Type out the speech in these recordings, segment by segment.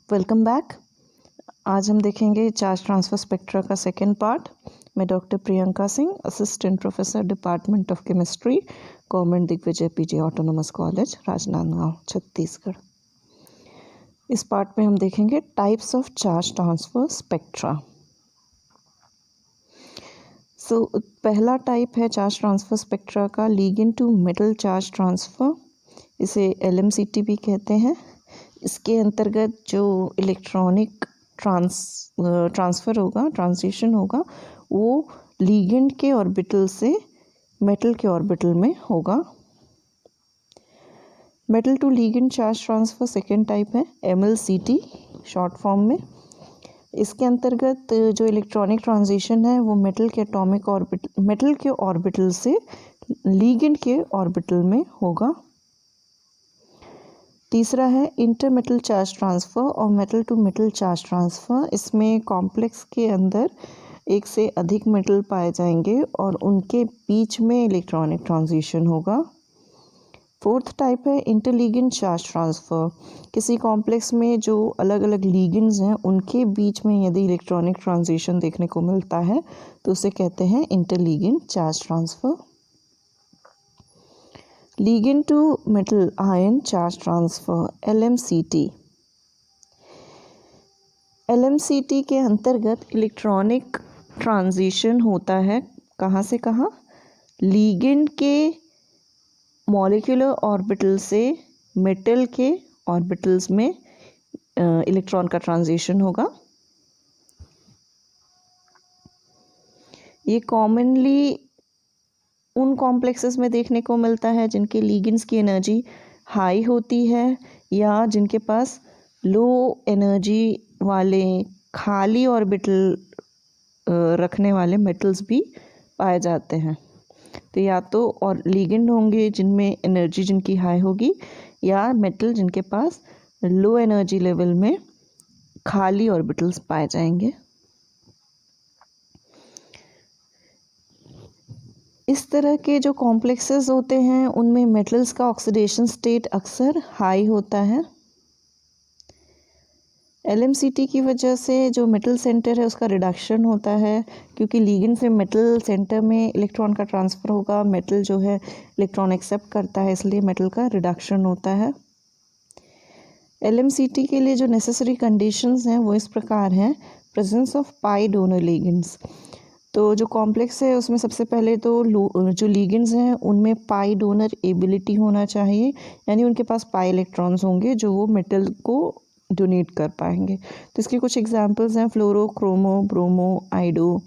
Welcome back. आज हम देखेंगे चार्ज ट्रांसफ़र स्पेक्ट्रा का सेकेंड पार्ट। मैं doctor Priyanka Singh, assistant professor department of chemistry, government Digvijay PG autonomous college, Rajnandgaon, Chhattisgarh. इस पार्ट में हम देखेंगे types of charge transfer spectra. पहला टाइप है चार्ज ट्रांसफ़र स्पेक्ट्रा का ligand to metal charge transfer, इसे LMCT भी कहते हैं। इसके अंतर्गत जो इलेक्ट्रॉनिक ट्रांसफ़र होगा, ट्रांजिशन होगा, वो लिगेंड के ऑर्बिटल से मेटल के ऑर्बिटल में होगा। Metal to ligand charge transfer second type है MLCT शॉर्ट फॉर्म में। इसके अंतर्गत जो इलेक्ट्रॉनिक ट्रांजिशन है वो मेटल के ऑर्बिटल से लिगेंड के ऑर्बिटल में होगा। तीसरा है इंटरमेटल चार्ज ट्रांसफ़र और metal to metal charge transfer. इसमें कॉम्प्लेक्स के अंदर एक से अधिक मेटल पाए जाएंगे और उनके बीच में इलेक्ट्रॉनिक ट्रांजिशन होगा। फोर्थ टाइप है इंटरलीगेंड चार्ज ट्रांसफ़र। किसी कॉम्प्लेक्स में जो अलग अलग लीगेंड्स हैं उनके बीच में यदि इलेक्ट्रॉनिक ट्रांजिशन देखने को मिलता है तो उसे कहते हैं interligand charge transfer. Ligand to metal ion charge transfer LMCT के अंतर्गत इलेक्ट्रॉनिक ट्रांजिशन होता है कहाँ से कहाँ? लिगेंड के मॉलिक्यूलर ऑर्बिटल से मेटल के ऑर्बिटल्स में इलेक्ट्रॉन का ट्रांजिशन होगा। ये कॉमनली उन कॉम्प्लेक्सेस में देखने को मिलता है जिनके लिगेंड्स की एनर्जी हाई होती है या जिनके पास लो एनर्जी वाले खाली ऑर्बिटल रखने वाले मेटल्स भी पाए जाते हैं। तो या तो और लिगेंड होंगे जिनमें एनर्जी जिनकी हाई होगी या मेटल जिनके पास लो एनर्जी लेवल में खाली ऑर्बिटल्स पाए जाएंगे। इस तरह के जो कॉम्प्लेक्सेस होते हैं उनमें मेटल्स का ऑक्सीडेशन स्टेट अक्सर हाई होता है। LMCT की वजह से जो मेटल सेंटर है उसका रिडक्शन होता है, क्योंकि लिगेंड से मेटल सेंटर में इलेक्ट्रॉन का ट्रांसफ़र होगा। मेटल जो है इलेक्ट्रॉन एक्सेप्ट करता है, इसलिए मेटल का रिडक्शन होता है। LMCT के लिए जो नेसेसरी कंडीशंस हैं वो इस प्रकार हैं। Presence of pi donor ligands. तो जो कॉम्प्लेक्स है उसमें सबसे पहले तो जो लिगेंड्स हैं उनमें पाई डोनर एबिलिटी होना चाहिए, यानी उनके पास पाई इलेक्ट्रॉन्स होंगे जो वो मेटल को डोनेट कर पाएंगे। तो इसके कुछ एग्जांपल्स हैं फ्लोरो, chromo, bromo, आइडो,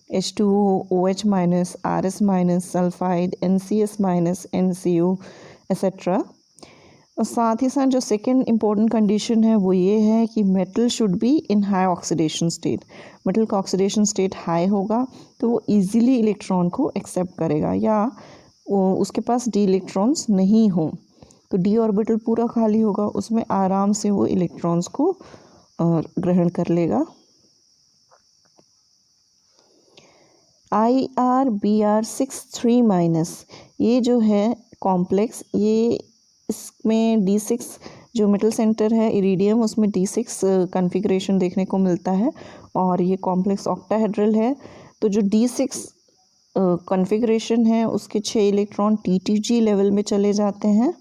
H2O, OH-, RS-, sulphide, NCS-, NCO etcetera. और साथ ही साथ जो सेकेंड इम्पोर्टेंट कंडीशन है वो ये है कि metal should be in high oxidation state. Metal का ऑक्सीडेशन स्टेट हाई होगा तो वो इजीली इलेक्ट्रॉन को एक्सेप्ट करेगा, या उसके पास डी इलेक्ट्रॉन्स नहीं हो तो डी ऑर्बिटल पूरा खाली होगा, उसमें आराम से वो इलेक्ट्रॉन्स को ग्रहण कर लेगा। IR-BR6-3- ये जो है कॉम्प्लेक्स, ये इसमें D6 जो मेटल सेंटर है इरिडियम, उसमें D6 कॉन्फ़िगरेशन देखने को मिलता है और ये कॉम्प्लेक्स ऑक्टाहेड्रल है। तो जो D6 कॉन्फ़िगरेशन है उसके 6 इलेक्ट्रॉन T2G लेवल में चले जाते हैं।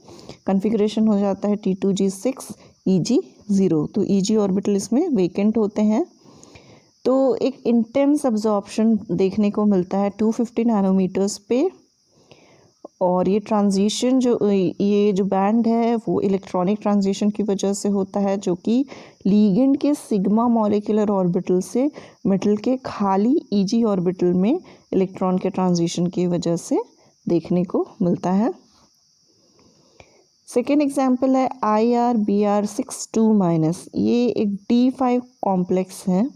कॉन्फ़िगरेशन हो जाता है T2G6 EG0। तो EG ऑर्बिटल इसमें वेकेंट होते हैं। तो एक इंटेंस अब्जॉर्प्शन देखने को मिलता है 250 नैनोमीटर्स पे, और ये ट्रांजिशन ये जो बैंड है वो इलेक्ट्रॉनिक ट्रांजिशन की वजह से होता है, जो कि लिगेंड के सिग्मा मॉलिक्यूलर ऑर्बिटल से मेटल के खाली EG ऑर्बिटल में इलेक्ट्रॉन के ट्रांजिशन की वजह से देखने को मिलता है। सेकेंड एग्जाम्पल है IR-BR6-2-। ये एक D5 कॉम्प्लेक्स है,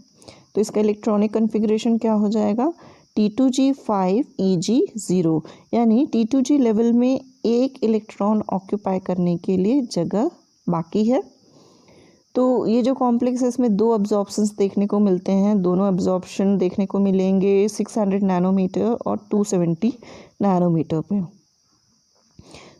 तो इसका इलेक्ट्रॉनिक कॉन्फ़िगरेशन क्या हो जाएगा? T2G5 EG0, यानी T2G लेवल में एक इलेक्ट्रॉन ऑक्यूपाई करने के लिए जगह बाकी है। तो ये जो कॉम्प्लेक्स है इसमें दो अब्जॉर्प्शंस देखने को मिलते हैं। दोनों अब्जॉर्प्शन देखने को मिलेंगे 600 नैनोमीटर और 270 नैनोमीटर पे।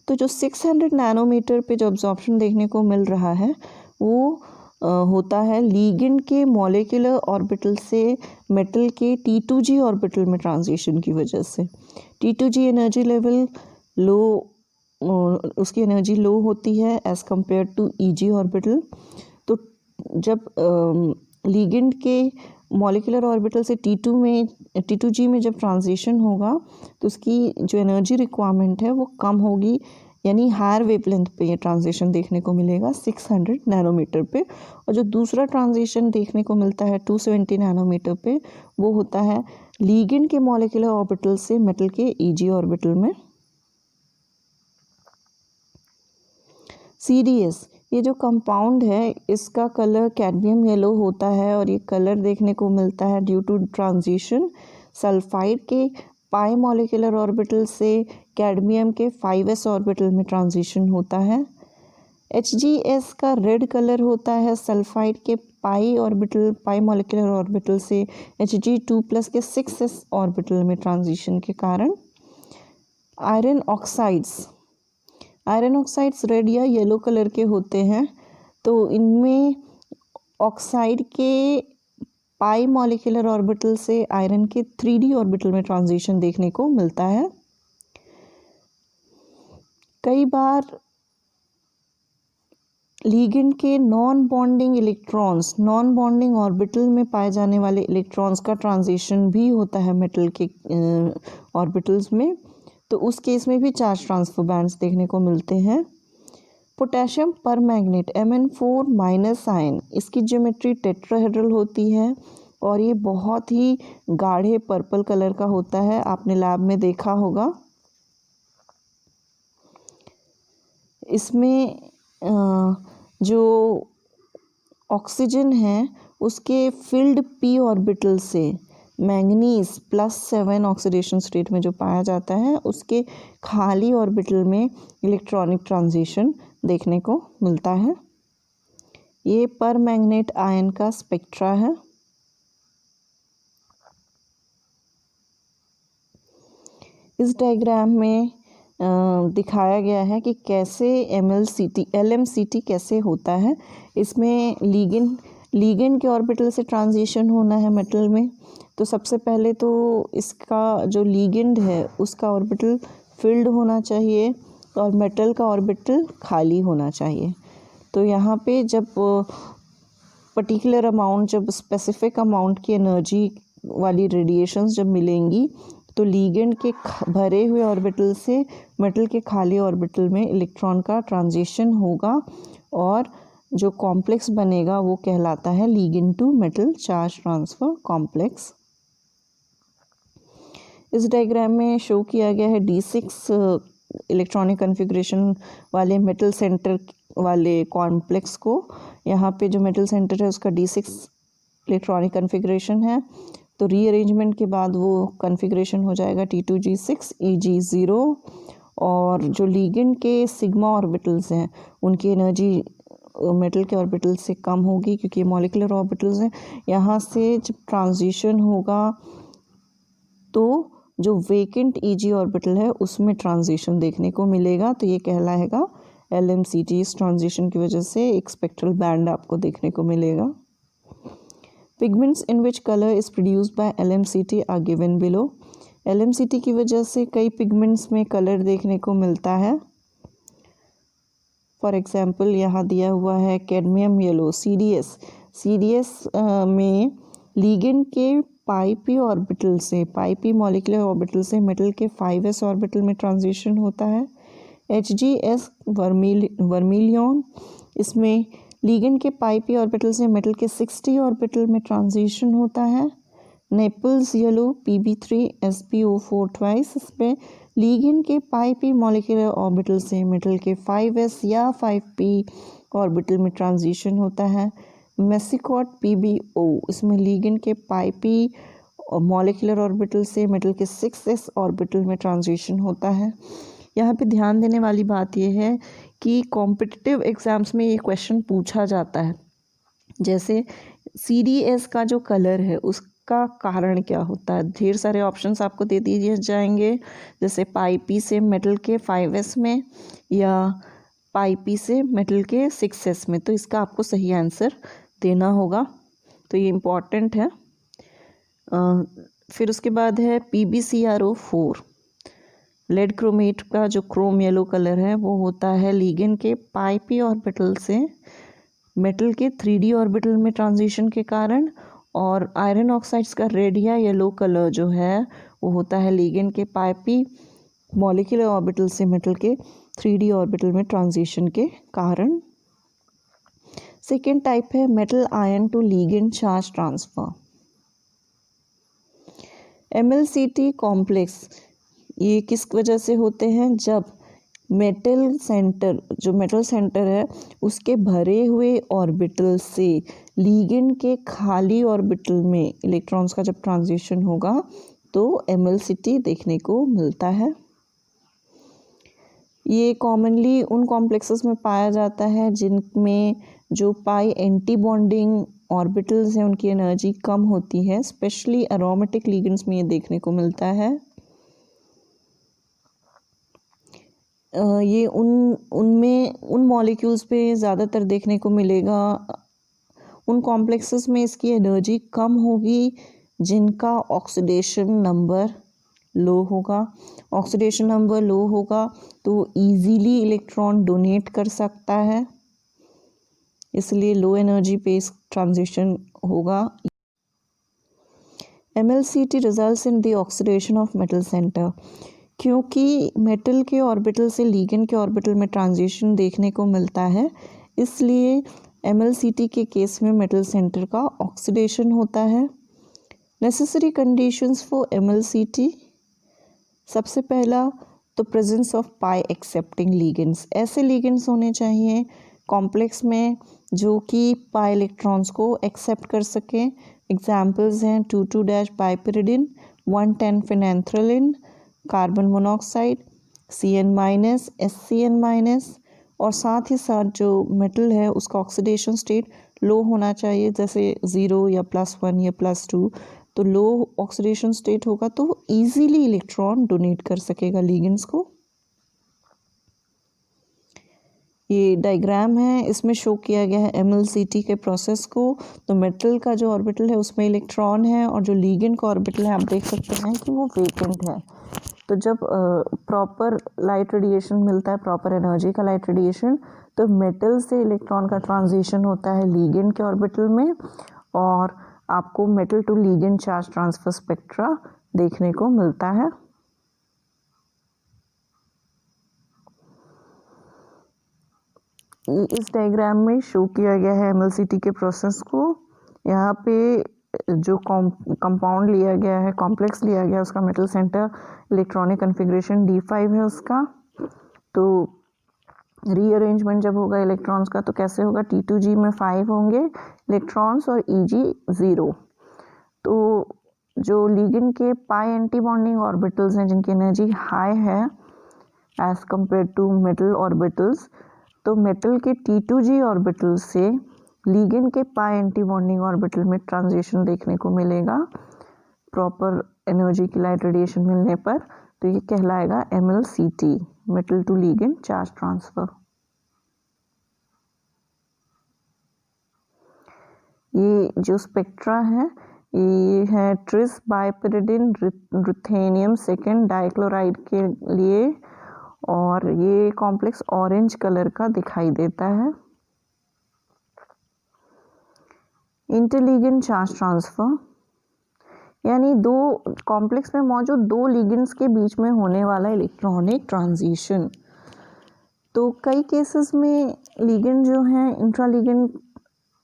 तो जो 600 नैनोमीटर पे जो अब्जॉर्प्शन देखने को मिल रहा है वो होता है लीगेंड के मॉलिक्यूलर ऑर्बिटल से मेटल के T2G ऑर्बिटल में ट्रांजिशन की वजह से। T2G एनर्जी लेवल लो, उसकी एनर्जी लो होती है as compare to EG orbital. तो जब लीगेंड के मॉलिक्यूलर ऑर्बिटल से T2G में जब ट्रांजिशन होगा तो उसकी जो एनर्जी रिक्वायरमेंट है वो कम होगी, यानी हायर वेवलेंथ पे ये ट्रांजिशन देखने को मिलेगा 600 नैनोमीटर पे। और जो दूसरा ट्रांजिशन देखने को मिलता है 270 नैनोमीटर पे, वो होता है लीगेंड के मॉलिक्यूलर ऑर्बिटल से मेटल के EG ऑर्बिटल में। CDS ये जो कंपाउंड है इसका कलर कैडमियम येलो होता है और ये कलर देखने को मिलता है ड्यू टू ट्रांजिशन सल्फाइड के पाई मॉलिक्यूलर ऑर्बिटल से कैडमियम के 5s ऑर्बिटल में ट्रांजिशन होता है। HgS का रेड कलर होता है सल्फाइड के पाई मॉलिक्यूलर ऑर्बिटल से Hg2+ के 6s ऑर्बिटल में ट्रांजिशन के कारण। आयरन ऑक्साइड्स रेड या येलो कलर के होते हैं, तो इनमें ऑक्साइड के पाई मॉलिक्यूलर ऑर्बिटल से आयरन के 3d ऑर्बिटल में ट्रांजिशन देखने को मिलता है। कई बार लीगेंड के नॉन बॉन्डिंग ऑर्बिटल में पाए जाने वाले इलेक्ट्रॉन्स का ट्रांजिशन भी होता है मेटल के ऑर्बिटल्स में, तो उस केस में भी चार्ज ट्रांसफर बैंड्स देखने को मिलते हैं। पोटेशियम परमैंगनेट Mn4- आयन, इसकी ज्योमेट्री टेट्राहेड्रल होती है और ये बहुत ही गाढ़े पर्पल कलर का होता है, आपने लैब में देखा होगा। इसमें जो ऑक्सीजन है उसके फिल्ड p ऑर्बिटल से मैंगनीज +7 ऑक्सीडेशन स्टेट में जो पाया जाता है उसके खाली ऑर्बिटल में इलेक्ट्रॉनिक ट्रांजिशन देखने को मिलता है। ये परमैंगनेट आयन का स्पेक्ट्रा है। इस डायग्राम में दिखाया गया है कि कैसे LMCT कैसे होता है। इसमें लीगेंड के ऑर्बिटल से ट्रांजिशन होना है मेटल में, तो सबसे पहले तो इसका जो लीगेंड है उसका ऑर्बिटल फिल्ड होना चाहिए और मेटल का ऑर्बिटल खाली होना चाहिए। तो यहाँ पे जब पर्टिकुलर अमाउंट, जब स्पेसिफिक अमाउंट की एनर्जी वाली रेडिएशंस जब मिलेंगी तो लीगेंड के भरे हुए ऑर्बिटल से मेटल के खाली ऑर्बिटल में इलेक्ट्रॉन का ट्रांजिशन होगा और जो कॉम्प्लेक्स बनेगा वो कहलाता है ligand to metal charge transfer complex. इस डायग्राम में शो किया गया है D6 इलेक्ट्रॉनिक कन्फिग्रेशन वाले मेटल सेंटर वाले कॉम्प्लेक्स को। यहाँ पे जो मेटल सेंटर है उसका D6 इलेक्ट्रॉनिक कन्फिग्रेशन है, तो रीअरेंजमेंट के बाद वो कन्फिग्रेशन हो जाएगा T2G6 EG0। और जो लीगेंड के सिग्मा ऑर्बिटल्स हैं उनकी एनर्जी मेटल के ऑर्बिटल से कम होगी क्योंकि मॉलिक्यूलर ऑर्बिटल्स हैं। यहाँ से जब ट्रांजिशन होगा तो जो वेकेंट EG ऑर्बिटल है उसमें ट्रांजिशन देखने को मिलेगा, तो ये कहलाएगा LMCT। इस ट्रांजिशन की वजह से एक स्पेक्ट्रल बैंड आपको देखने को मिलेगा। Pigments in which colour is produced by LMCT are given below. LMCT की वजह से कई पिगमेंट्स में कलर देखने को मिलता है। फॉर एग्जांपल यहाँ दिया हुआ है कैडमियम येलो CDS में लीगेंड के पाई p मॉलिक्यूलर ऑर्बिटल से मेटल के 5s ऑर्बिटल में ट्रांजिशन होता है। HgS वर्मिलियन, इसमें लीगेंड के पाई p ऑर्बिटल से मेटल के 60 ऑर्बिटल में ट्रांजिशन होता है। नेपल्स येलो Pb3spo4 ट्वाइस, इसमें लीगेंड के पाई p मॉलिक्यूलर ऑर्बिटल से मेटल के 5s या 5p ऑर्बिटल में ट्रांजिशन होता है। मेसिकॉट PbO, इसमें लीगेंड के पाई p मॉलिक्यूलर ऑर्बिटल से मेटल के 6s ऑर्बिटल में ट्रांजिशन होता है। यहाँ पे ध्यान देने वाली बात यह है कि कॉम्पिटिटिव एग्ज़ाम्स में ये क्वेश्चन पूछा जाता है, जैसे CDS का जो कलर है उसका कारण क्या होता है। ढेर सारे ऑप्शंस आपको दे दिए जाएंगे, जैसे पाई p से मेटल के 5s में, या पाई से मेटल के 6s में। तो इसका आपको सही आंसर देना होगा, तो ये इम्पॉर्टेंट है। फिर उसके बाद है PbCrO4। लेड क्रोमेट का जो क्रोम येलो कलर है वो होता है लिगेंड के पाई ऑर्बिटल से मेटल के 3d ऑर्बिटल में ट्रांजिशन के कारण, और आयरन ऑक्साइड्स का रेड या येलो कलर जो है वो होता है लिगेंड के पाई मॉलिक्यूलर ऑर्बिटल से मेटल के 3d ऑर्बिटल में ट्रांजिशन के कारण। सेकेंड टाइप है metal ion to ligand charge transfer. MLCT complex ये किस वजह से होते हैं? जब मेटल सेंटर है उसके भरे हुए ऑर्बिटल से लिगेंड के खाली ऑर्बिटल में इलेक्ट्रॉन्स का जब ट्रांजिशन होगा तो MLCT देखने को मिलता है। ये कॉमनली उन कॉम्प्लेक्सेस में पाया जाता है जिनमें जो पाई एंटी बॉन्डिंग ऑर्बिटल्स हैं उनकी एनर्जी कम होती है, स्पेशली एरोमेटिक लिगेंड्स में ये देखने को मिलता है। ये उन मॉलिक्यूल्स पे ज़्यादातर देखने को मिलेगा, उन कॉम्प्लेक्सेस में इसकी एनर्जी कम होगी जिनका ऑक्सीडेशन नंबर लो होगा। ऑक्सीडेशन नंबर लो होगा तो इजीली इलेक्ट्रॉन डोनेट कर सकता है, इसलिए लो एनर्जी पे ट्रांजिशन होगा। MLCT results in the oxidation of metal centre. क्योंकि मेटल के ऑर्बिटल से लिगेंड के ऑर्बिटल में ट्रांजिशन देखने को मिलता है, इसलिए MLCT के केस में मेटल सेंटर का ऑक्सीडेशन होता है। Necessary conditions for MLCT। सबसे पहला तो presence of pi accepting ligands. ऐसे लिगेंड्स होने चाहिए कॉम्प्लेक्स में जो कि पाई इलेक्ट्रॉन्स को एक्सेप्ट कर सकें। एग्जाम्पल्स हैं 2,2- पाइपिरिडिन, 1,10 फिनेंथ्रेलिन, कार्बन मोनोऑक्साइड, Cn-, SCn-, और साथ ही साथ जो मेटल है उसका ऑक्सीडेशन स्टेट लो होना चाहिए, जैसे 0 या +1 या +2। तो लो ऑक्सीडेशन स्टेट होगा तो इजीली इलेक्ट्रॉन डोनेट कर सकेगा लिगेंड्स को। ये डायग्राम है, इसमें शो किया गया है MLCT के प्रोसेस को। तो मेटल का जो ऑर्बिटल है उसमें इलेक्ट्रॉन है और जो लिगेंड का ऑर्बिटल है आप देख सकते हैं कि वो वेकेंट है। तो जब प्रॉपर लाइट रेडिएशन मिलता है, प्रॉपर एनर्जी का लाइट रेडिएशन, तो मेटल से इलेक्ट्रॉन का ट्रांजिशन होता है लिगेंड के ऑर्बिटल में और आपको metal to ligand charge transfer spectra देखने को मिलता है। इस डायग्राम में शो किया गया है MLCT के प्रोसेस को। यहाँ पे जो कंपाउंड लिया गया है, कॉम्प्लेक्स लिया गया है, उसका metal centre electronic configuration D5 है उसका। तो रीअरेंजमेंट जब होगा इलेक्ट्रॉन्स का तो कैसे होगा? T2G में 5 होंगे इलेक्ट्रॉन्स और EG 0। तो जो लिगेंड के पाई एंटी बॉन्डिंग ऑर्बिटल्स हैं जिनकी एनर्जी हाई है as compare to metal orbitals, तो मेटल के T2G ऑर्बिटल से लिगेंड के पाई एंटी बॉन्डिंग ऑर्बिटल में ट्रांजिशन देखने को मिलेगा प्रॉपर एनर्जी की लाइट रेडिएशन मिलने पर। तो ये कहलाएगा MLCT, metal to ligand charge transfer. ये जो स्पेक्ट्रा है ये है ट्रिस बाइपिरिडिन रुथेनियम 2 डाइक्लोराइड के लिए, और ये कॉम्प्लेक्स ऑरेंज कलर का दिखाई देता है। इंटरलिगेंड चार्ज ट्रांसफर यानी दो कॉम्प्लेक्स में मौजूद दो लिगेंड्स के बीच में होने वाला इलेक्ट्रॉनिक ट्रांजिशन। तो कई केसेस में लिगेंड जो हैं इंट्रालिगेंड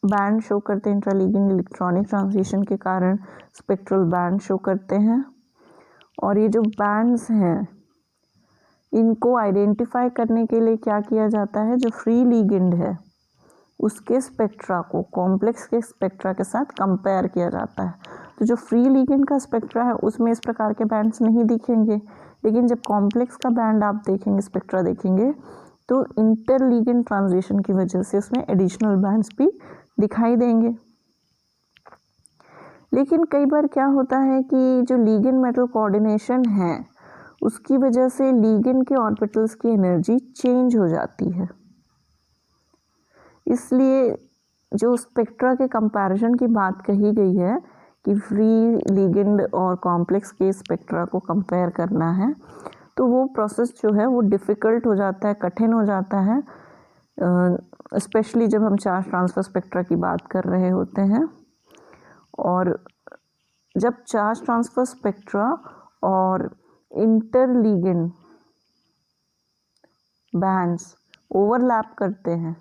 बैंड शो करते हैं, इंट्रालिगेंड इलेक्ट्रॉनिक ट्रांजिशन के कारण स्पेक्ट्रल बैंड शो करते हैं। और ये जो बैंड्स हैं इनको आइडेंटिफाई करने के लिए क्या किया जाता है? जो फ्री लिगेंड है उसके स्पेक्ट्रा को कॉम्प्लेक्स के स्पेक्ट्रा के साथ कंपेयर किया जाता है। तो जो फ्री लिगेंड का स्पेक्ट्रा है उसमें इस प्रकार के बैंड्स नहीं दिखेंगे, लेकिन जब कॉम्प्लेक्स का बैंड आप देखेंगे, स्पेक्ट्रा देखेंगे, तो इंटर लिगेंड ट्रांजिशन की वजह से उसमें एडिशनल बैंड्स भी दिखाई देंगे। लेकिन कई बार क्या होता है कि जो लिगेंड मेटल कोऑर्डिनेशन है उसकी वजह से लिगेंड के ऑर्बिटल्स की एनर्जी चेंज हो जाती है। इसलिए जो स्पेक्ट्रा के कंपैरिजन की बात कही गई है कि फ्री लिगेंड और कॉम्प्लेक्स के स्पेक्ट्रा को कंपेयर करना है, तो वो प्रोसेस जो है वो डिफ़िकल्ट हो जाता है, कठिन हो जाता है, स्पेशली जब हम चार्ज ट्रांसफ़र स्पेक्ट्रा की बात कर रहे होते हैं। और जब चार्ज ट्रांसफ़र स्पेक्ट्रा और इंटरलिगेंड बैंड्स ओवरलैप करते हैं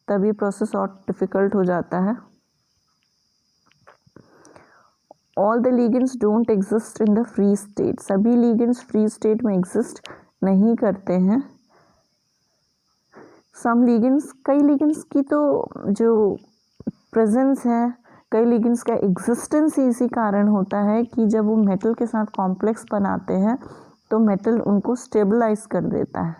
तब ये प्रोसेस और डिफ़िकल्ट हो जाता है। All the ligands don't exist in the free state, सभी लिगेंड्स फ्री स्टेट में एग्जिस्ट नहीं करते हैं। सम लिगेंड्स, कई लिगेंड्स की तो जो प्रेजेंस है, कई लिगेंड्स का एग्जिस्टेंस ही इसी कारण होता है कि जब वो मेटल के साथ कॉम्प्लेक्स बनाते हैं तो मेटल उनको स्टेबलाइज कर देता है।